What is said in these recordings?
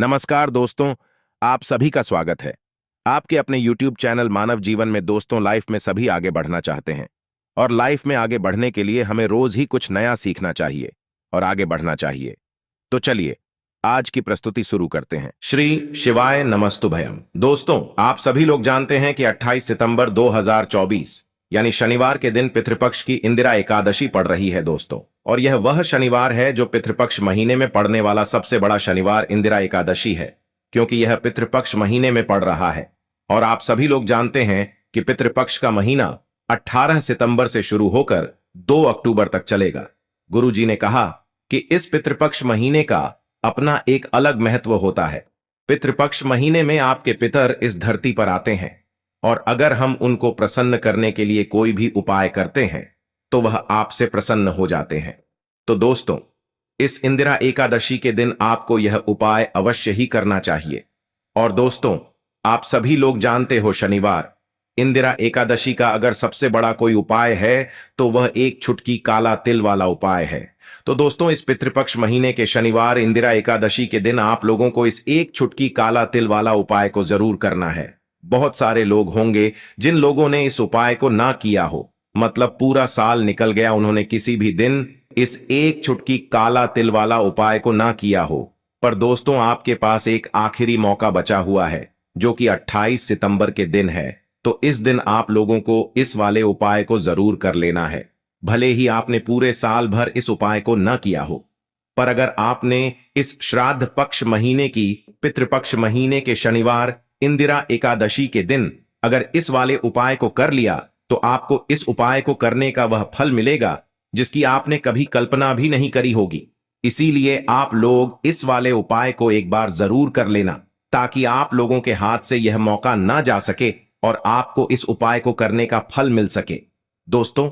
नमस्कार दोस्तों, आप सभी का स्वागत है। आपके अपने YouTube चैनल मानव जीवन में दोस्तों लाइफ में सभी आगे बढ़ना चाहते हैं और लाइफ में आगे बढ़ने के लिए हमें रोज ही कुछ नया सीखना चाहिए और आगे बढ़ना चाहिए। तो चलिए आज की प्रस्तुति शुरू करते हैं। श्री शिवाय नमस्तुभयम। दोस्तों, आप सभी लोग जानते हैं कि 28 सितंबर 2024 यानी शनिवार के दिन पितृपक्ष की इंदिरा एकादशी पड़ रही है दोस्तों। और यह वह शनिवार है जो पितृपक्ष महीने में पड़ने वाला सबसे बड़ा शनिवार इंदिरा एकादशी है, क्योंकि यह पितृपक्ष महीने में पड़ रहा है। और आप सभी लोग जानते हैं कि पितृपक्ष का महीना 18 सितंबर से शुरू होकर 2 अक्टूबर तक चलेगा। गुरुजी ने कहा कि इस पितृपक्ष महीने का अपना एक अलग महत्व होता है। पितृपक्ष महीने में आपके पितर इस धरती पर आते हैं और अगर हम उनको प्रसन्न करने के लिए कोई भी उपाय करते हैं तो वह आपसे प्रसन्न हो जाते हैं। तो दोस्तों, इस इंदिरा एकादशी के दिन आपको यह उपाय अवश्य ही करना चाहिए। और दोस्तों, आप सभी लोग जानते हो शनिवार इंदिरा एकादशी का अगर सबसे बड़ा कोई उपाय है तो वह एक चुटकी काला तिल वाला उपाय है। तो दोस्तों, इस पितृपक्ष महीने के शनिवार इंदिरा एकादशी के दिन आप लोगों को इस एक चुटकी काला तिल वाला उपाय को जरूर करना है। बहुत सारे लोग होंगे जिन लोगों ने इस उपाय को ना किया हो, मतलब पूरा साल निकल गया, उन्होंने किसी भी दिन इस एक चुटकी काला तिल वाला उपाय को ना किया हो। पर दोस्तों, आपके पास एक आखिरी मौका बचा हुआ है जो कि 28 सितंबर के दिन है। तो इस दिन आप लोगों को इस वाले उपाय को जरूर कर लेना है, भले ही आपने पूरे साल भर इस उपाय को न किया हो। पर अगर आपने इस श्राद्ध पक्ष महीने की पितृपक्ष महीने के शनिवार इंदिरा एकादशी के दिन अगर इस वाले उपाय को कर लिया तो आपको इस उपाय को करने का वह फल मिलेगा जिसकी आपने कभी कल्पना भी नहीं करी होगी। इसीलिए आप लोग इस वाले उपाय को एक बार जरूर कर लेना, ताकि आप लोगों के हाथ से यह मौका ना जा सके और आपको इस उपाय को करने का फल मिल सके। दोस्तों,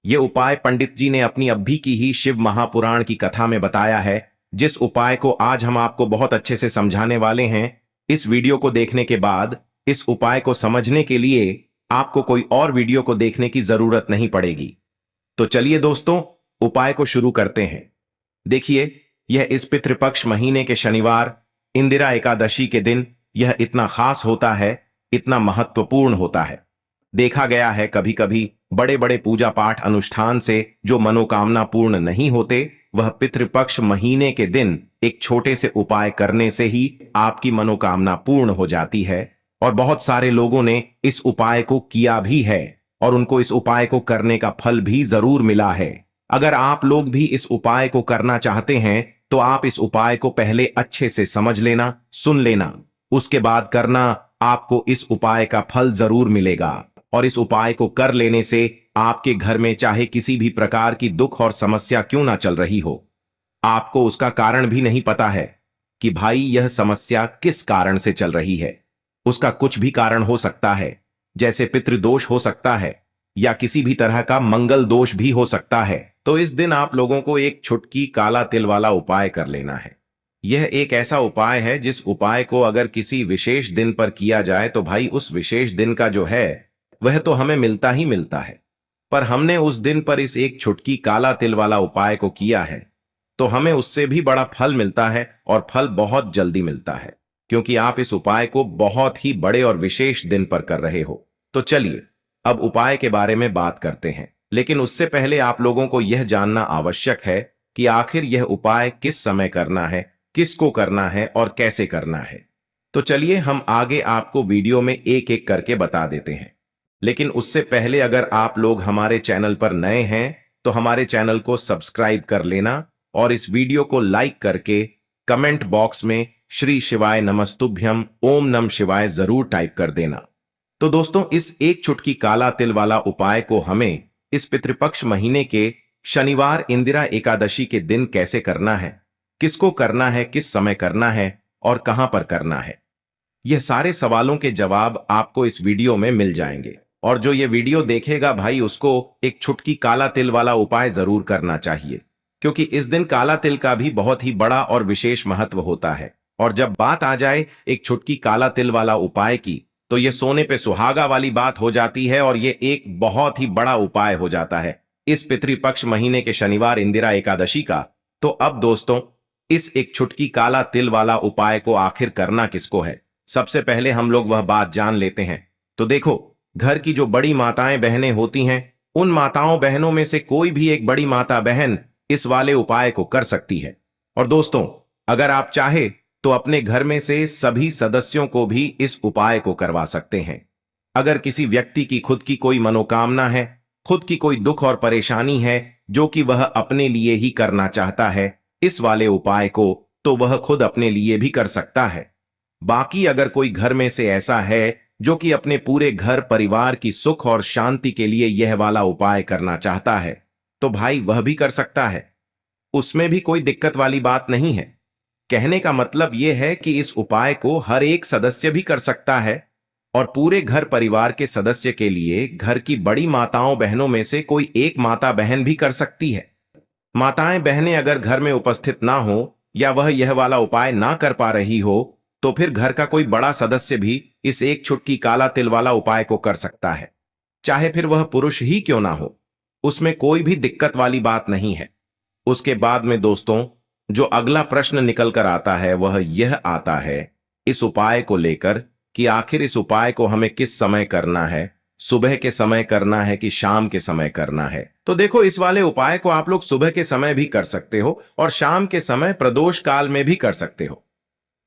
यह उपाय पंडित जी ने अपनी अभी की ही शिव महापुराण की कथा में बताया है, जिस उपाय को आज हम आपको बहुत अच्छे से समझाने वाले हैं। इस वीडियो को देखने के बाद इस उपाय को समझने के लिए आपको कोई और वीडियो को देखने की जरूरत नहीं पड़ेगी। तो चलिए दोस्तों, उपाय को शुरू करते हैं। देखिए, यह इस पितृपक्ष महीने के शनिवार इंदिरा एकादशी के दिन यह इतना खास होता है, इतना महत्वपूर्ण होता है। देखा गया है कभी कभी बड़े बड़े पूजा पाठ अनुष्ठान से जो मनोकामना पूर्ण नहीं होते, वह पितृपक्ष महीने के दिन एक छोटे से उपाय करने से ही आपकी मनोकामना पूर्ण हो जाती है। और बहुत सारे लोगों ने इस उपाय को किया भी है और उनको इस उपाय को करने का फल भी जरूर मिला है। अगर आप लोग भी इस उपाय को करना चाहते हैं तो आप इस उपाय को पहले अच्छे से समझ लेना, सुन लेना, उसके बाद करना। आपको इस उपाय का फल जरूर मिलेगा और इस उपाय को कर लेने से आपके घर में चाहे किसी भी प्रकार की दुख और समस्या क्यों ना चल रही हो, आपको उसका कारण भी नहीं पता है कि भाई यह समस्या किस कारण से चल रही है। उसका कुछ भी कारण हो सकता है, जैसे पितृदोष हो सकता है या किसी भी तरह का मंगल दोष भी हो सकता है। तो इस दिन आप लोगों को एक चुटकी काला तिल वाला उपाय कर लेना है। यह एक ऐसा उपाय है जिस उपाय को अगर किसी विशेष दिन पर किया जाए तो भाई उस विशेष दिन का जो है वह तो हमें मिलता ही मिलता है। पर हमने उस दिन पर इस एक चुटकी काला तिल वाला उपाय को किया है तो हमें उससे भी बड़ा फल मिलता है, और फल बहुत जल्दी मिलता है, क्योंकि आप इस उपाय को बहुत ही बड़े और विशेष दिन पर कर रहे हो। तो चलिए अब उपाय के बारे में बात करते हैं, लेकिन उससे पहले आप लोगों को यह जानना आवश्यक है कि आखिर यह उपाय किस समय करना है, किसको करना है और कैसे करना है। तो चलिए हम आगे आपको वीडियो में एक एक करके बता देते हैं। लेकिन उससे पहले अगर आप लोग हमारे चैनल पर नए हैं तो हमारे चैनल को सब्सक्राइब कर लेना और इस वीडियो को लाइक करके कमेंट बॉक्स में श्री शिवाय नमस्तुभ्यम ओम नम शिवाय जरूर टाइप कर देना। तो दोस्तों, इस एक चुटकी काला तिल वाला उपाय को हमें इस पितृपक्ष महीने के शनिवार इंदिरा एकादशी के दिन कैसे करना है, किसको करना है, किस समय करना है और कहां पर करना है, यह सारे सवालों के जवाब आपको इस वीडियो में मिल जाएंगे। और जो ये वीडियो देखेगा भाई, उसको एक चुटकी काला तिल वाला उपाय जरूर करना चाहिए, क्योंकि इस दिन काला तिल का भी बहुत ही बड़ा और विशेष महत्व होता है। और जब बात आ जाए एक चुटकी काला तिल वाला उपाय की, तो ये सोने पे सुहागा वाली बात हो जाती है और ये एक बहुत ही बड़ा उपाय हो जाता है इस पितृपक्ष महीने के शनिवार इंदिरा एकादशी का। तो अब दोस्तों, इस एक छुटकी काला तिल वाला उपाय को आखिर करना किसको है? सबसे पहले हम लोग वह बात जान लेते हैं। तो देखो, घर की जो बड़ी माताएं बहनें होती हैं, उन माताओं बहनों में से कोई भी एक बड़ी माता बहन इस वाले उपाय को कर सकती है। और दोस्तों, अगर आप चाहे तो अपने घर में से सभी सदस्यों को भी इस उपाय को करवा सकते हैं। अगर किसी व्यक्ति की खुद की कोई मनोकामना है, खुद की कोई दुख और परेशानी है जो कि वह अपने लिए ही करना चाहता है इस वाले उपाय को, तो वह खुद अपने लिए भी कर सकता है। बाकी अगर कोई घर में से ऐसा है जो कि अपने पूरे घर परिवार की सुख और शांति के लिए यह वाला उपाय करना चाहता है, तो भाई वह भी कर सकता है। उसमें भी कोई दिक्कत वाली बात नहीं है। कहने का मतलब यह है कि इस उपाय को हर एक सदस्य भी कर सकता है और पूरे घर परिवार के सदस्य के लिए घर की बड़ी माताओं बहनों में से कोई एक माता बहन भी कर सकती है। माताएं बहनें अगर घर में उपस्थित ना हो या वह यह वाला उपाय ना कर पा रही हो, तो फिर घर का कोई बड़ा सदस्य भी इस एक छुटकी काला तिल वाला उपाय को कर सकता है, चाहे फिर वह पुरुष ही क्यों ना हो। उसमें कोई भी दिक्कत वाली बात नहीं है। उसके बाद में दोस्तों, जो अगला प्रश्न निकल कर आता है वह यह आता है इस उपाय को लेकर कि आखिर इस उपाय को हमें किस समय करना है, सुबह के समय करना है कि शाम के समय करना है। तो देखो, इस वाले उपाय को आप लोग सुबह के समय भी कर सकते हो और शाम के समय प्रदोष काल में भी कर सकते हो।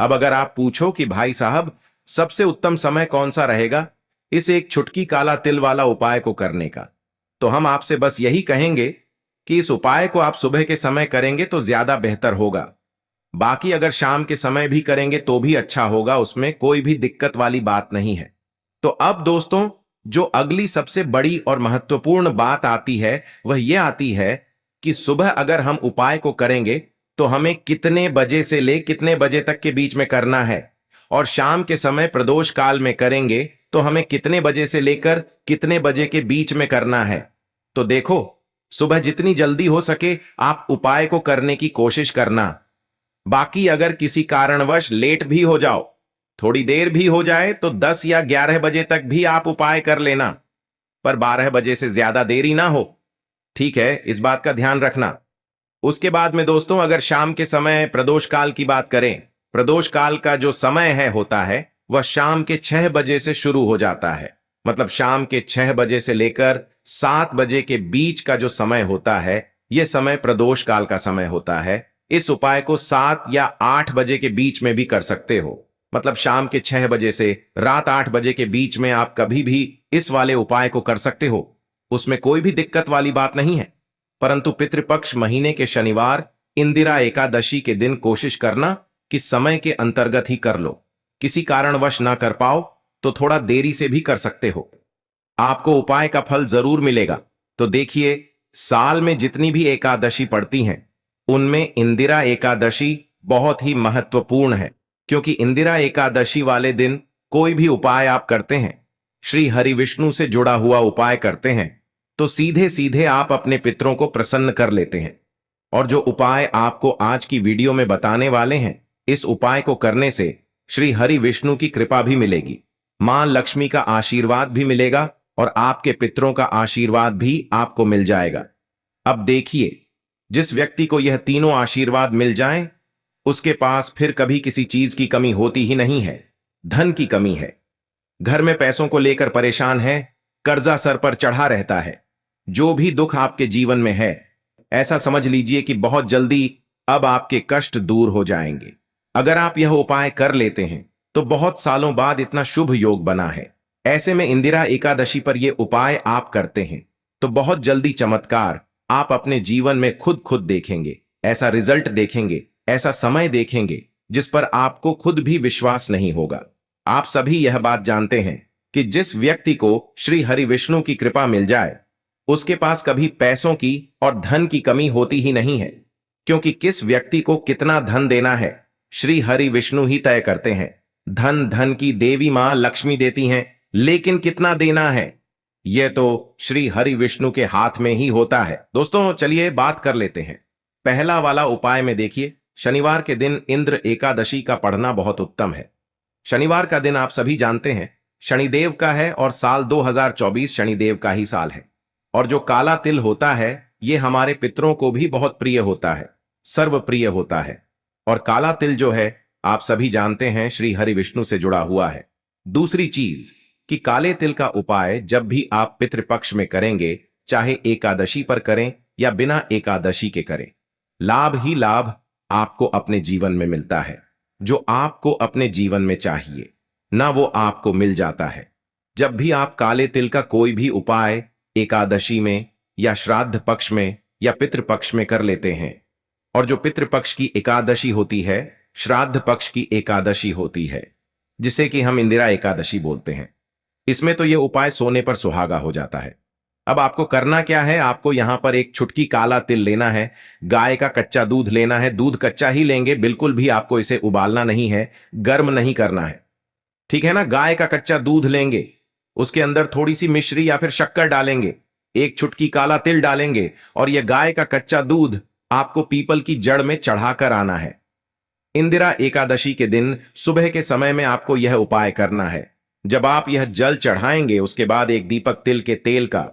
अब अगर आप पूछो कि भाई साहब, सबसे उत्तम समय कौन सा रहेगा इस एक छुटकी काला तिल वाला उपाय को करने का, तो हम आपसे बस यही कहेंगे कि इस उपाय को आप सुबह के समय करेंगे तो ज्यादा बेहतर होगा। बाकी अगर शाम के समय भी करेंगे तो भी अच्छा होगा, उसमें कोई भी दिक्कत वाली बात नहीं है। तो अब दोस्तों, जो अगली सबसे बड़ी और महत्वपूर्ण बात आती है वह यह आती है कि सुबह अगर हम उपाय को करेंगे तो हमें कितने बजे से ले कितने बजे तक के बीच में करना है, और शाम के समय प्रदोष काल में करेंगे तो हमें कितने बजे से लेकर कितने बजे के बीच में करना है। तो देखो, सुबह जितनी जल्दी हो सके आप उपाय को करने की कोशिश करना। बाकी अगर किसी कारणवश लेट भी हो जाओ, थोड़ी देर भी हो जाए, तो 10 या 11 बजे तक भी आप उपाय कर लेना, पर 12 बजे से ज्यादा देरी ना हो। ठीक है, इस बात का ध्यान रखना। उसके बाद में दोस्तों, अगर शाम के समय प्रदोष काल की बात करें, प्रदोष काल का जो समय है होता है वह शाम के 6 बजे से शुरू हो जाता है। मतलब शाम के 6 बजे से लेकर 7 बजे के बीच का जो समय होता है, यह समय प्रदोष काल का समय होता है। इस उपाय को 7 या 8 बजे के बीच में भी कर सकते हो। मतलब शाम के 6 बजे से रात 8 बजे के बीच में आप कभी भी इस वाले उपाय को कर सकते हो, उसमें कोई भी दिक्कत वाली बात नहीं है। परंतु पितृपक्ष महीने के शनिवार इंदिरा एकादशी के दिन कोशिश करना कि समय के अंतर्गत ही कर लो। किसी कारणवश ना कर पाओ तो थोड़ा देरी से भी कर सकते हो, आपको उपाय का फल जरूर मिलेगा। तो देखिए, साल में जितनी भी एकादशी पड़ती हैं उनमें इंदिरा एकादशी बहुत ही महत्वपूर्ण है, क्योंकि इंदिरा एकादशी वाले दिन कोई भी उपाय आप करते हैं, श्री हरि विष्णु से जुड़ा हुआ उपाय करते हैं, तो सीधे सीधे आप अपने पितरों को प्रसन्न कर लेते हैं। और जो उपाय आपको आज की वीडियो में बताने वाले हैं, इस उपाय को करने से श्री हरि विष्णु की कृपा भी मिलेगी, मां लक्ष्मी का आशीर्वाद भी मिलेगा और आपके पितरों का आशीर्वाद भी आपको मिल जाएगा। अब देखिए, जिस व्यक्ति को यह तीनों आशीर्वाद मिल जाएं, उसके पास फिर कभी किसी चीज की कमी होती ही नहीं है। धन की कमी है, घर में पैसों को लेकर परेशान है, कर्जा सर पर चढ़ा रहता है, जो भी दुख आपके जीवन में है, ऐसा समझ लीजिए कि बहुत जल्दी अब आपके कष्ट दूर हो जाएंगे। अगर आप यह उपाय कर लेते हैं तो बहुत सालों बाद इतना शुभ योग बना है। ऐसे में इंदिरा एकादशी पर यह उपाय आप करते हैं तो बहुत जल्दी चमत्कार आप अपने जीवन में खुद खुद देखेंगे। ऐसा रिजल्ट देखेंगे, ऐसा समय देखेंगे जिस पर आपको खुद भी विश्वास नहीं होगा। आप सभी यह बात जानते हैं कि जिस व्यक्ति को श्री हरि विष्णु की कृपा मिल जाए, उसके पास कभी पैसों की और धन की कमी होती ही नहीं है, क्योंकि किस व्यक्ति को कितना धन देना है श्री हरि विष्णु ही तय करते हैं। धन की देवी मां लक्ष्मी देती हैं, लेकिन कितना देना है यह तो श्री हरि विष्णु के हाथ में ही होता है। दोस्तों, चलिए बात कर लेते हैं। पहला वाला उपाय में देखिए, शनिवार के दिन इंद्र एकादशी का पढ़ना बहुत उत्तम है। शनिवार का दिन आप सभी जानते हैं शनिदेव का है और साल 2024 शनिदेव का ही साल है। और जो काला तिल होता है ये हमारे पितरों को भी बहुत प्रिय होता है, सर्वप्रिय होता है। और काला तिल जो है आप सभी जानते हैं श्री हरि विष्णु से जुड़ा हुआ है। दूसरी चीज कि काले तिल का उपाय जब भी आप पितृपक्ष में करेंगे, चाहे एकादशी पर करें या बिना एकादशी के करें, लाभ ही लाभ आपको अपने जीवन में मिलता है। जो आपको अपने जीवन में चाहिए ना वो आपको मिल जाता है। जब भी आप काले तिल का कोई भी उपाय एकादशी में या श्राद्ध पक्ष में या पितृपक्ष में कर लेते हैं, और जो पितृपक्ष की एकादशी होती है श्राद्ध पक्ष की एकादशी होती है, जिसे कि हम इंदिरा एकादशी बोलते हैं, इसमें तो यह उपाय सोने पर सुहागा हो जाता है। अब आपको करना क्या है, आपको यहां पर एक चुटकी काला तिल लेना है, गाय का कच्चा दूध लेना है, दूध कच्चा ही लेंगे, बिल्कुल भी आपको इसे उबालना नहीं है, गर्म नहीं करना है, ठीक है ना। गाय का कच्चा दूध लेंगे, उसके अंदर थोड़ी सी मिश्री या फिर शक्कर डालेंगे, एक चुटकी काला तिल डालेंगे, और यह गाय का कच्चा दूध आपको पीपल की जड़ में चढ़ाकर आना है। इंदिरा एकादशी के दिन सुबह के समय में आपको यह उपाय करना है। जब आप यह जल चढ़ाएंगे उसके बाद एक दीपक तिल के तेल का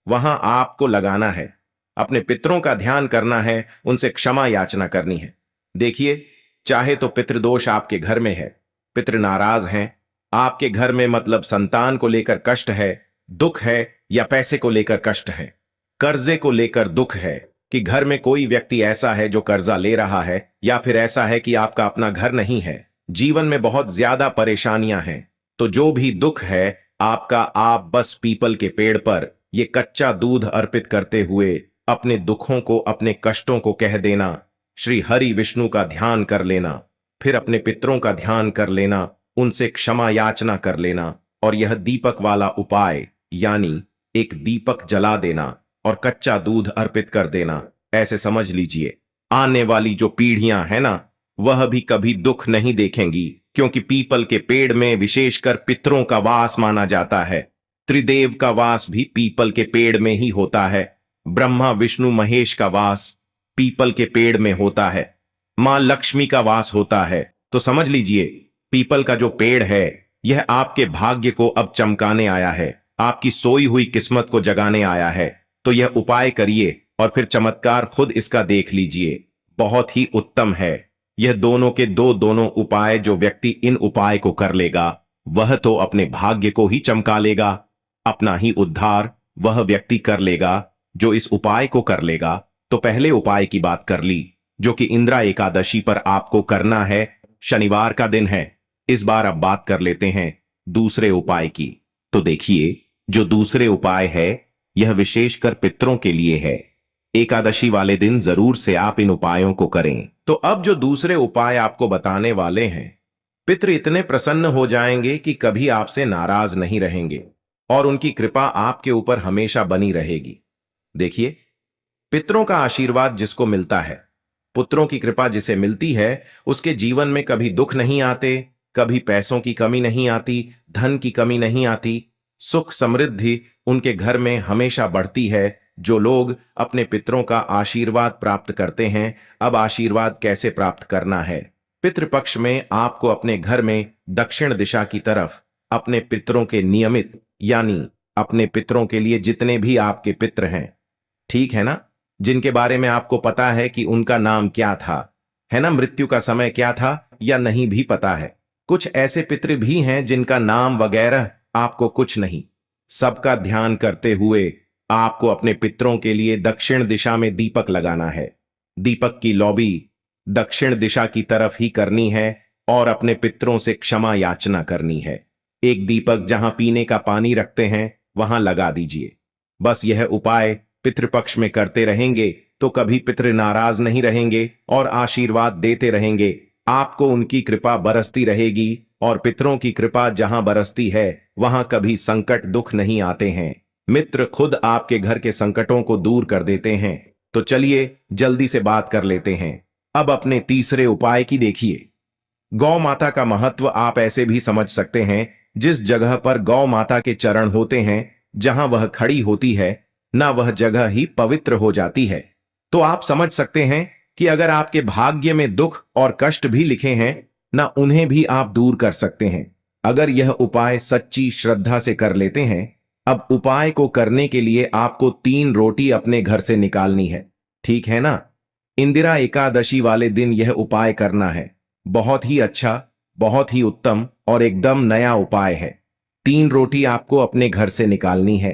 वहां आपको लगाना है, अपने पितरों का ध्यान करना है, उनसे क्षमा याचना करनी है। देखिए, चाहे तो पितृदोष आपके घर में है, पितृ नाराज हैं, आपके घर में मतलब संतान को लेकर कष्ट है, दुख है, या पैसे को लेकर कष्ट है, कर्जे को लेकर दुख है, कि घर में कोई व्यक्ति ऐसा है जो कर्जा ले रहा है, या फिर ऐसा है कि आपका अपना घर नहीं है, जीवन में बहुत ज्यादा परेशानियां हैं, तो जो भी दुख है आपका, आप बस पीपल के पेड़ पर ये कच्चा दूध अर्पित करते हुए अपने दुखों को, अपने कष्टों को कह देना, श्री हरि विष्णु का ध्यान कर लेना, फिर अपने पितरों का ध्यान कर लेना, उनसे क्षमा याचना कर लेना, और यह दीपक वाला उपाय यानी एक दीपक जला देना और कच्चा दूध अर्पित कर देना। ऐसे समझ लीजिए आने वाली जो पीढ़ियां हैं ना, वह भी कभी दुख नहीं देखेंगी, क्योंकि पीपल के पेड़ में विशेषकर पितरों का वास माना जाता है। त्रिदेव का वास भी पीपल के पेड़ में ही होता है। ब्रह्मा विष्णु महेश का वास पीपल के पेड़ में होता है। मां लक्ष्मी का वास होता है। तो समझ लीजिए पीपल का जो पेड़ है यह आपके भाग्य को अब चमकाने आया है, आपकी सोई हुई किस्मत को जगाने आया है। तो यह उपाय करिए और फिर चमत्कार खुद इसका देख लीजिए, बहुत ही उत्तम है। यह दोनों के दोनों उपाय, जो व्यक्ति इन उपाय को कर लेगा वह तो अपने भाग्य को ही चमका लेगा, अपना ही उद्धार वह व्यक्ति कर लेगा जो इस उपाय को कर लेगा। तो पहले उपाय की बात कर ली, जो कि इंदिरा एकादशी पर आपको करना है, शनिवार का दिन है। इस बार अब बात कर लेते हैं दूसरे उपाय की। तो देखिए, जो दूसरे उपाय है यह विशेषकर पितरों के लिए है। एकादशी वाले दिन जरूर से आप इन उपायों को करें। तो अब जो दूसरे उपाय आपको बताने वाले हैं, पितृ इतने प्रसन्न हो जाएंगे कि कभी आपसे नाराज नहीं रहेंगे और उनकी कृपा आपके ऊपर हमेशा बनी रहेगी। देखिए, पितरों का आशीर्वाद जिसको मिलता है, पुत्रों की कृपा जिसे मिलती है, उसके जीवन में कभी दुख नहीं आते, कभी पैसों की कमी नहीं आती, धन की कमी नहीं आती, सुख समृद्धि उनके घर में हमेशा बढ़ती है। जो लोग अपने पितरों का आशीर्वाद प्राप्त करते हैं, अब आशीर्वाद कैसे प्राप्त करना है। पितृपक्ष में आपको अपने घर में दक्षिण दिशा की तरफ अपने पितरों के नियमित, यानी अपने पितरों के लिए जितने भी आपके पितर हैं, ठीक है ना, जिनके बारे में आपको पता है कि उनका नाम क्या था, है ना, मृत्यु का समय क्या था या नहीं भी पता है। कुछ ऐसे पितृ भी हैं जिनका नाम वगैरह आपको कुछ नहीं, सबका ध्यान करते हुए आपको अपने पितरों के लिए दक्षिण दिशा में दीपक लगाना है। दीपक की लौबी दक्षिण दिशा की तरफ ही करनी है और अपने पितरों से क्षमा याचना करनी है। एक दीपक जहां पीने का पानी रखते हैं वहां लगा दीजिए। बस यह उपाय पितृपक्ष में करते रहेंगे तो कभी पितृ नाराज नहीं रहेंगे और आशीर्वाद देते रहेंगे। आपको उनकी कृपा बरसती रहेगी और पितरों की कृपा जहां बरसती है वहां कभी संकट दुख नहीं आते हैं। मित्र खुद आपके घर के संकटों को दूर कर देते हैं। तो चलिए जल्दी से बात कर लेते हैं अब अपने तीसरे उपाय की। देखिए, गौ माता का महत्व आप ऐसे भी समझ सकते हैं, जिस जगह पर गौ माता के चरण होते हैं, जहां वह खड़ी होती है ना, वह जगह ही पवित्र हो जाती है। तो आप समझ सकते हैं कि अगर आपके भाग्य में दुख और कष्ट भी लिखे हैं ना, उन्हें भी आप दूर कर सकते हैं अगर यह उपाय सच्ची श्रद्धा से कर लेते हैं। अब उपाय को करने के लिए आपको 3 रोटी अपने घर से निकालनी है, ठीक है ना। इंदिरा एकादशी वाले दिन यह उपाय करना है। बहुत ही अच्छा, बहुत ही उत्तम और एकदम नया उपाय है। 3 रोटी आपको अपने घर से निकालनी है।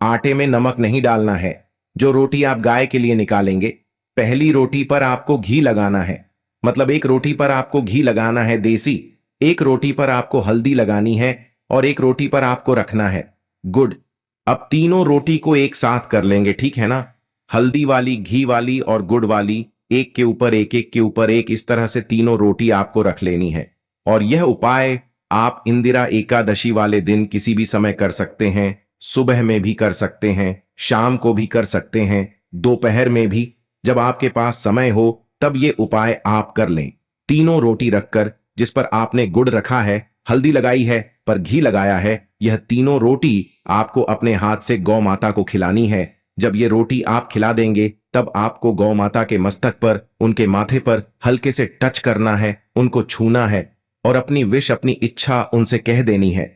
आटे में नमक नहीं डालना है। जो रोटी आप गाय के लिए निकालेंगे, पहली रोटी पर आपको घी लगाना है। मतलब एक रोटी पर आपको घी लगाना है देसी, एक रोटी पर आपको हल्दी लगानी है और एक रोटी पर आपको रखना है गुड़। अब तीनों रोटी को एक साथ कर लेंगे, ठीक है ना? हल्दी वाली, घी वाली और गुड़ वाली, एक के ऊपर एक, एक के ऊपर एक, इस तरह से तीनों रोटी आपको रख लेनी है। और यह उपाय आप इंदिरा एकादशी वाले दिन किसी भी समय कर सकते हैं। सुबह में भी कर सकते हैं, शाम को भी कर सकते हैं, दोपहर में भी। जब आपके पास समय हो तब ये उपाय आप कर लें। तीनों रोटी रखकर, जिस पर आपने गुड़ रखा है, हल्दी लगाई है, पर घी लगाया है, यह तीनों रोटी आपको अपने हाथ से गौ माता को खिलानी है। जब ये रोटी आप खिला देंगे तब आपको गौ माता के मस्तक पर, उनके माथे पर हल्के से टच करना है, उनको छूना है और अपनी विश, अपनी इच्छा उनसे कह देनी है।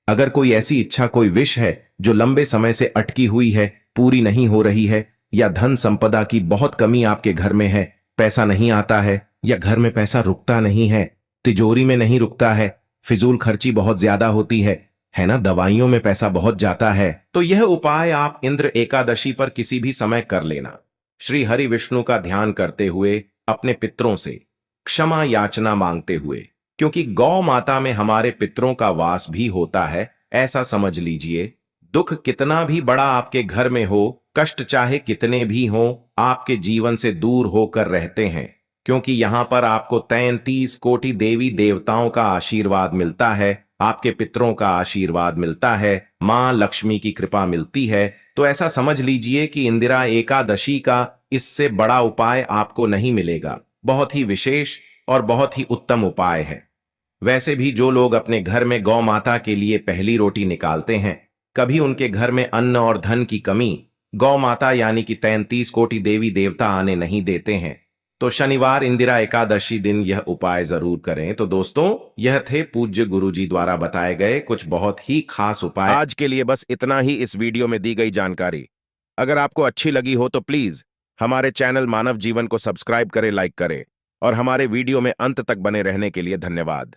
अगर कोई ऐसी इच्छा, कोई विश है जो लंबे समय से अटकी हुई है, पूरी नहीं हो रही है, या धन संपदा की बहुत कमी आपके घर में है, पैसा नहीं आता है, या घर में पैसा रुकता नहीं है, तिजोरी में नहीं रुकता है, फिजूल खर्ची बहुत ज्यादा होती है ना, दवाइयों में पैसा बहुत जाता है, तो यह उपाय आप इंद्र एकादशी पर किसी भी समय कर लेना। श्री हरि विष्णु का ध्यान करते हुए, अपने पितरों से क्षमा याचना मांगते हुए, क्योंकि गौ माता में हमारे पितरों का वास भी होता है। ऐसा समझ लीजिए, दुख कितना भी बड़ा आपके घर में हो, कष्ट चाहे कितने भी हो, आपके जीवन से दूर होकर रहते हैं, क्योंकि यहां पर आपको 33 कोटि देवी देवताओं का आशीर्वाद मिलता है, आपके पितरों का आशीर्वाद मिलता है, मां लक्ष्मी की कृपा मिलती है। तो ऐसा समझ लीजिए कि इंदिरा एकादशी का इससे बड़ा उपाय आपको नहीं मिलेगा। बहुत ही विशेष और बहुत ही उत्तम उपाय है। वैसे भी जो लोग अपने घर में गौ माता के लिए पहली रोटी निकालते हैं, कभी उनके घर में अन्न और धन की कमी गौ माता यानी कि 33 कोटि देवी देवता आने नहीं देते हैं। तो शनिवार इंदिरा एकादशी दिन यह उपाय जरूर करें। तो दोस्तों, यह थे पूज्य गुरुजी द्वारा बताए गए कुछ बहुत ही खास उपाय। आज के लिए बस इतना ही इस वीडियो में दी गई जानकारी। अगर आपको अच्छी लगी हो तो प्लीज हमारे चैनल मानव जीवन को सब्सक्राइब करें, लाइक करें और हमारे वीडियो में अंत तक बने रहने के लिए धन्यवाद।